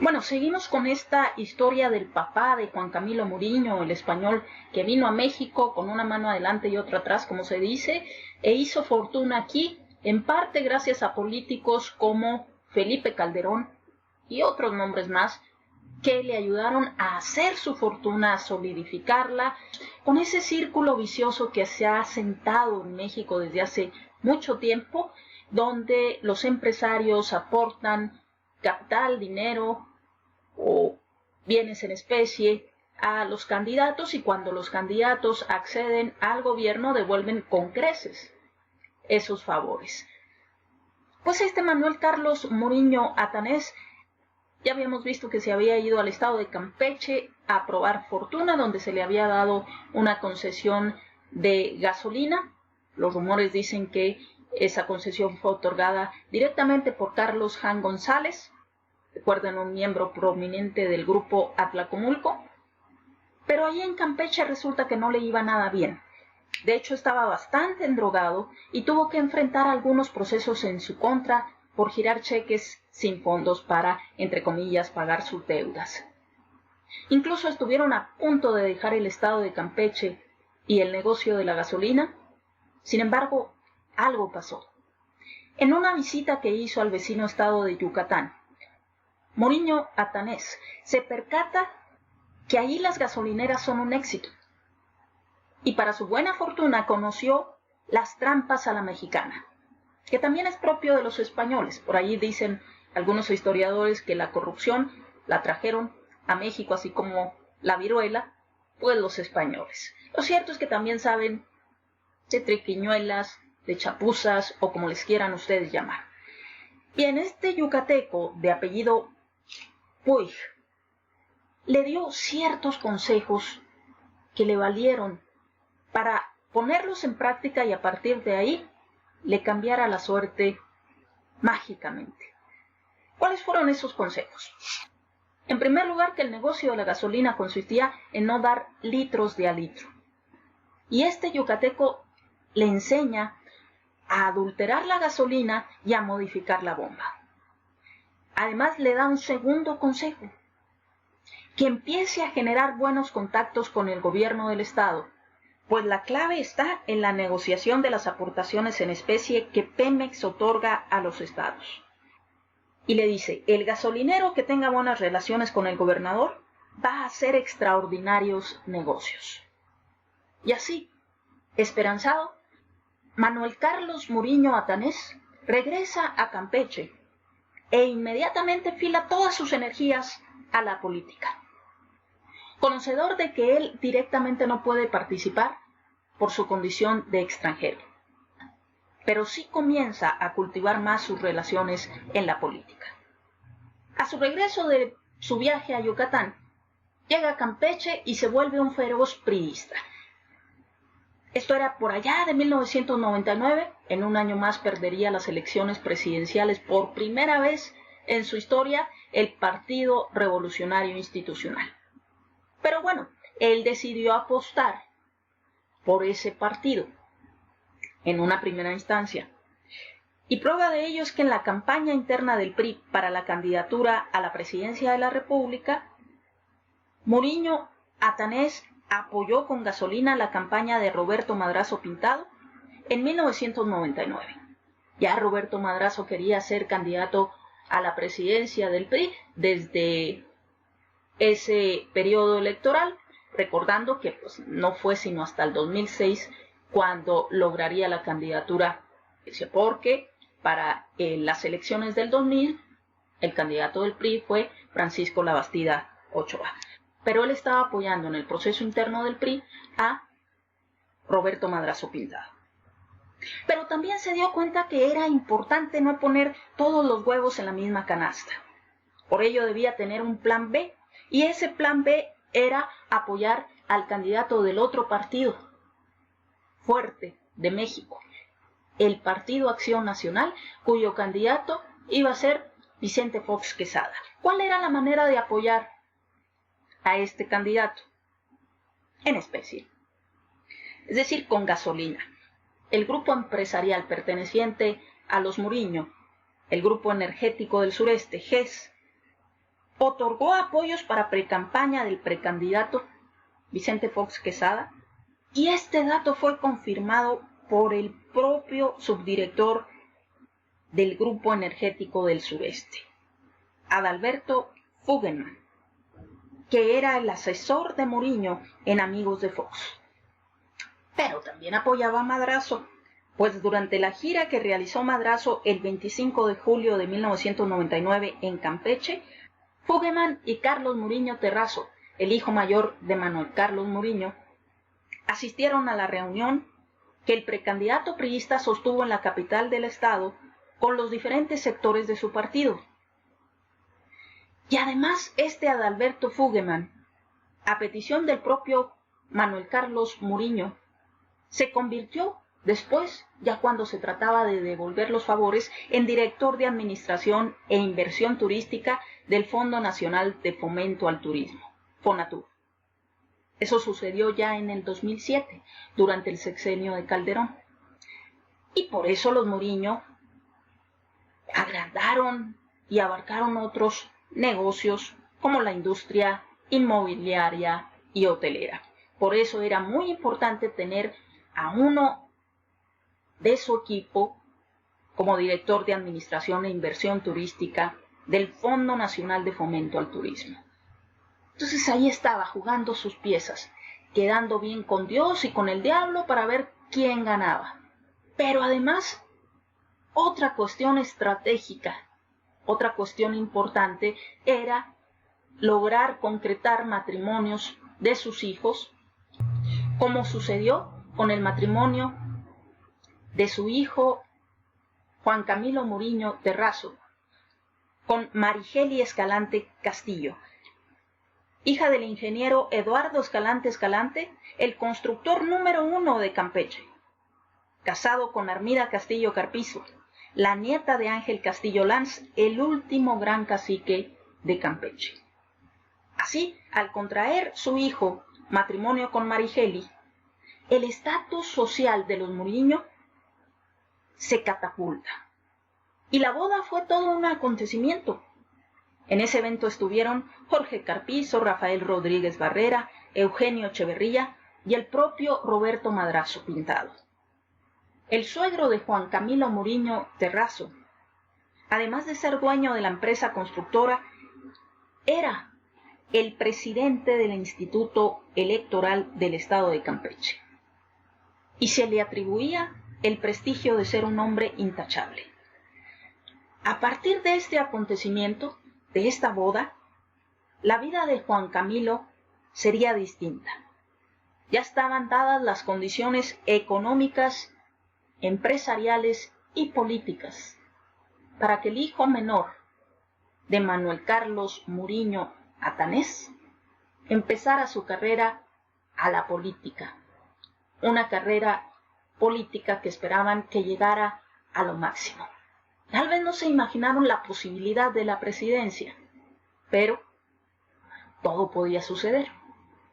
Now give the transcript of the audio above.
Bueno, seguimos con esta historia del papá de Juan Camilo Muriño, el español que vino a México con una mano adelante y otra atrás, como se dice, e hizo fortuna aquí, en parte gracias a políticos como Felipe Calderón y otros nombres más, que le ayudaron a hacer su fortuna, a solidificarla, con ese círculo vicioso que se ha asentado en México desde hace mucho tiempo, donde los empresarios aportan capital, dinero o bienes en especie a los candidatos, y cuando los candidatos acceden al gobierno devuelven con creces esos favores. Pues Manuel Carlos Muriño Atanés, ya habíamos visto que se había ido al estado de Campeche a probar fortuna, donde se le había dado una concesión de gasolina. Los rumores dicen que esa concesión fue otorgada directamente por Carlos Jan González, recuerden, un miembro prominente del grupo Atlacomulco, pero allí en Campeche resulta que no le iba nada bien. De hecho, estaba bastante endrogado y tuvo que enfrentar algunos procesos en su contra por girar cheques sin fondos para, entre comillas, pagar sus deudas. Incluso estuvieron a punto de dejar el estado de Campeche y el negocio de la gasolina. Sin embargo, algo pasó. En una visita que hizo al vecino estado de Yucatán, Muriño Atanés se percata que allí las gasolineras son un éxito. Y para su buena fortuna conoció las trampas a la mexicana, que también es propio de los españoles. Por allí dicen algunos historiadores que la corrupción la trajeron a México, así como la viruela, pues los españoles. Lo cierto es que también saben de triquiñuelas, de chapuzas, o como les quieran ustedes llamar. Bien, este yucateco de apellido Puig le dio ciertos consejos que le valieron para ponerlos en práctica y a partir de ahí le cambiara la suerte mágicamente. ¿Cuáles fueron esos consejos? En primer lugar, que el negocio de la gasolina consistía en no dar litros de a litro. Y este yucateco le enseña a adulterar la gasolina y a modificar la bomba. Además, le da un segundo consejo: que empiece a generar buenos contactos con el gobierno del estado, pues la clave está en la negociación de las aportaciones en especie que Pemex otorga a los estados. Y le dice: el gasolinero que tenga buenas relaciones con el gobernador va a hacer extraordinarios negocios. Y así, esperanzado, Manuel Carlos Muriño Atanés regresa a Campeche e inmediatamente fila todas sus energías a la política, conocedor de que él directamente no puede participar por su condición de extranjero, pero sí comienza a cultivar más sus relaciones en la política. A su regreso de su viaje a Yucatán, llega a Campeche y se vuelve un feroz priista. Esto era por allá de 1999, en un año más perdería las elecciones presidenciales por primera vez en su historia el Partido Revolucionario Institucional. Pero bueno, él decidió apostar por ese partido en una primera instancia. Y prueba de ello es que en la campaña interna del PRI para la candidatura a la presidencia de la República, Muriño Atanés apoyó con gasolina la campaña de Roberto Madrazo Pintado en 1999. Ya Roberto Madrazo quería ser candidato a la presidencia del PRI desde ese periodo electoral, recordando que no fue sino hasta el 2006 cuando lograría la candidatura, porque para las elecciones del 2000 el candidato del PRI fue Francisco Labastida Ochoa. Pero él estaba apoyando en el proceso interno del PRI a Roberto Madrazo Pintado. Pero también se dio cuenta que era importante no poner todos los huevos en la misma canasta. Por ello debía tener un plan B, y ese plan B era apoyar al candidato del otro partido fuerte de México, el Partido Acción Nacional, cuyo candidato iba a ser Vicente Fox Quesada. ¿Cuál era la manera de apoyar a este candidato? En especie, es decir, con gasolina. El grupo empresarial perteneciente a los Muriño, el Grupo Energético del Sureste, GES, otorgó apoyos para precampaña del precandidato Vicente Fox Quesada, y este dato fue confirmado por el propio subdirector del Grupo Energético del Sureste, Adalberto Fuggeman, que era el asesor de Muriño en Amigos de Fox. Pero también apoyaba a Madrazo, pues durante la gira que realizó Madrazo el 25 de julio de 1999 en Campeche, Fuggeman y Carlos Muriño Terrazo, el hijo mayor de Manuel Carlos Muriño, asistieron a la reunión que el precandidato priista sostuvo en la capital del estado con los diferentes sectores de su partido. Y además este Adalberto Fuggeman, a petición del propio Manuel Carlos Muriño, se convirtió después, ya cuando se trataba de devolver los favores, en director de Administración e Inversión Turística del Fondo Nacional de Fomento al Turismo, FONATUR. Eso sucedió ya en el 2007, durante el sexenio de Calderón. Y por eso los Muriño agrandaron y abarcaron otros negocios como la industria inmobiliaria y hotelera. Por eso era muy importante tener a uno de su equipo como director de Administración e Inversión Turística del Fondo Nacional de Fomento al Turismo. Entonces ahí estaba jugando sus piezas, quedando bien con Dios y con el diablo para ver quién ganaba. Pero además, otra cuestión estratégica, otra cuestión importante era lograr concretar matrimonios de sus hijos, como sucedió con el matrimonio de su hijo Juan Camilo Muriño Terrazo con Marigeli Escalante Castillo, hija del ingeniero Eduardo Escalante Escalante, el constructor número 1 de Campeche, casado con Armida Castillo Carpizo, la nieta de Ángel Castillo Lanz, el último gran cacique de Campeche. Así, al contraer su hijo matrimonio con Marigeli, el estatus social de los Muriño se catapulta. Y la boda fue todo un acontecimiento. En ese evento estuvieron Jorge Carpizo, Rafael Rodríguez Barrera, Eugenio Echeverría y el propio Roberto Madrazo Pintado. El suegro de Juan Camilo Muriño Terrazo, además de ser dueño de la empresa constructora, era el presidente del Instituto Electoral del Estado de Campeche. Y se le atribuía el prestigio de ser un hombre intachable. A partir de este acontecimiento, de esta boda, la vida de Juan Camilo sería distinta. Ya estaban dadas las condiciones económicas, empresariales y políticas para que el hijo menor de Manuel Carlos Muriño Atanés empezara su carrera a la política, una carrera política que esperaban que llegara a lo máximo. Tal vez no se imaginaron la posibilidad de la presidencia, pero todo podía suceder.